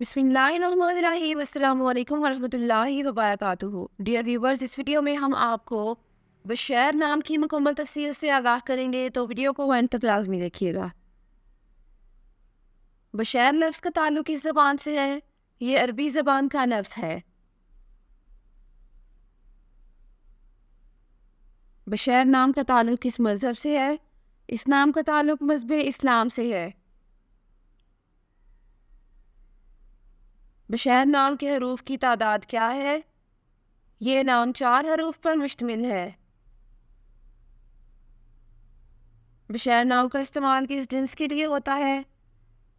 بسم اللہ الرحمن الرحیم، السلام علیکم ورحمۃ اللہ وبرکاتہ۔ ڈیئر ویورز، اس ویڈیو میں ہم آپ کو بشیر نام کی مکمل تفصیل سے آگاہ کریں گے، تو ویڈیو کو اینڈ تک لازمی دیکھیے گا۔ بشیر لفظ کا تعلق کس زبان سے ہے؟ یہ عربی زبان کا لفظ ہے۔ بشیر نام کا تعلق کس مذہب سے ہے؟ اس نام کا تعلق مذہب اسلام سے ہے۔ بشیر نام کے حروف کی تعداد کیا ہے؟ یہ نام 4 حروف پر مشتمل ہے۔ بشیر نام کا استعمال کس جنس کے لیے ہوتا ہے؟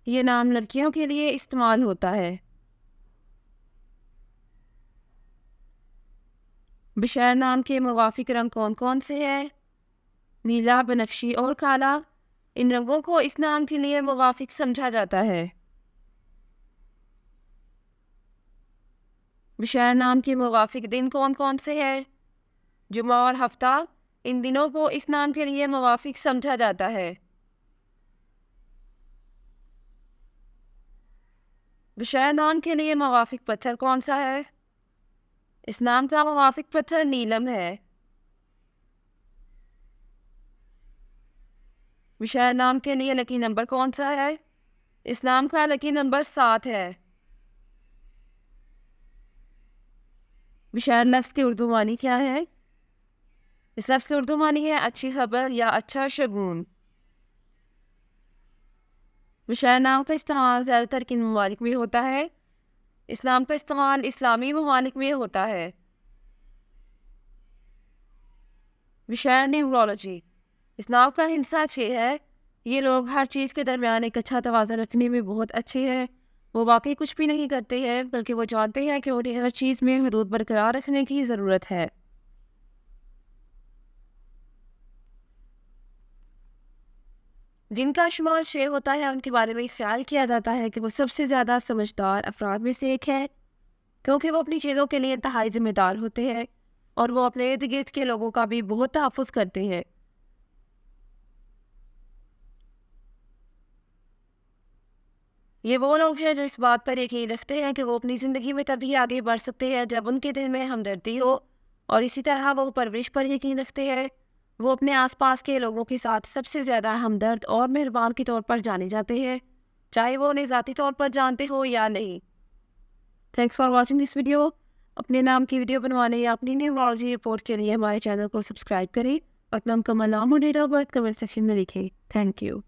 یہ نام لڑکیوں کے لیے استعمال ہوتا ہے۔ بشیر نام کے موافق رنگ کون کون سے ہیں؟ نیلا، بنفشی اور کالا۔ ان رنگوں کو اس نام کے لیے موافق سمجھا جاتا ہے۔ بشیر نام کے موافق دن کون کون سے ہیں؟ جمعہ اور ہفتہ۔ ان دنوں کو اس نام کے لیے موافق سمجھا جاتا ہے۔ بشیر نام کے لیے موافق پتھر کون سا ہے؟ اس نام کا موافق پتھر نیلم ہے۔ بشیر نام کے لیے لکی نمبر کون سا ہے؟ اس نام کا لکی نمبر 7 ہے۔ بشیر لفظ کی اردو معنی کیا ہے؟ اس لفظ کی اردو معنی ہے اچھی خبر یا اچھا شگون۔ بشیر نام کا استعمال زیادہ تر کن ممالک میں ہوتا ہے؟ اس نام کا استعمال اسلامی ممالک میں ہوتا ہے۔ بشیر نیورولوجی۔ اس نام کا ہندسہ 6 ہے۔ یہ لوگ ہر چیز کے درمیان ایک اچھا توازن رکھنے میں بہت اچھے ہیں۔ وہ واقعی کچھ بھی نہیں کرتے ہیں، بلکہ وہ جانتے ہیں کہ انہیں ہر چیز میں حدود برقرار رکھنے کی ضرورت ہے۔ جن کا شمار 6 ہوتا ہے، ان کے بارے میں خیال کیا جاتا ہے کہ وہ سب سے زیادہ سمجھدار افراد میں سے ایک ہے، کیونکہ وہ اپنی چیزوں کے لیے انتہائی ذمہ دار ہوتے ہیں اور وہ اپنے ارد گرد کے لوگوں کا بھی بہت تحفظ کرتے ہیں۔ یہ وہ لوگ ہیں جو اس بات پر یقین رکھتے ہیں کہ وہ اپنی زندگی میں تبھی آگے بڑھ سکتے ہیں جب ان کے دل میں ہمدردی ہو، اور اسی طرح وہ پرورش پر یقین رکھتے ہیں۔ وہ اپنے آس پاس کے لوگوں کے ساتھ سب سے زیادہ ہمدرد اور مہربان کے طور پر جانے جاتے ہیں، چاہے وہ انہیں ذاتی طور پر جانتے ہو یا نہیں۔ Thanks for watching this video. اپنے نام کی ویڈیو بنوانے یا اپنی نیورولوجی رپورٹ کے لیے ہمارے چینل کو سبسکرائب کریں اور اپنا مکمل نام اور date of birth comment section میں لکھیں۔ Thank you.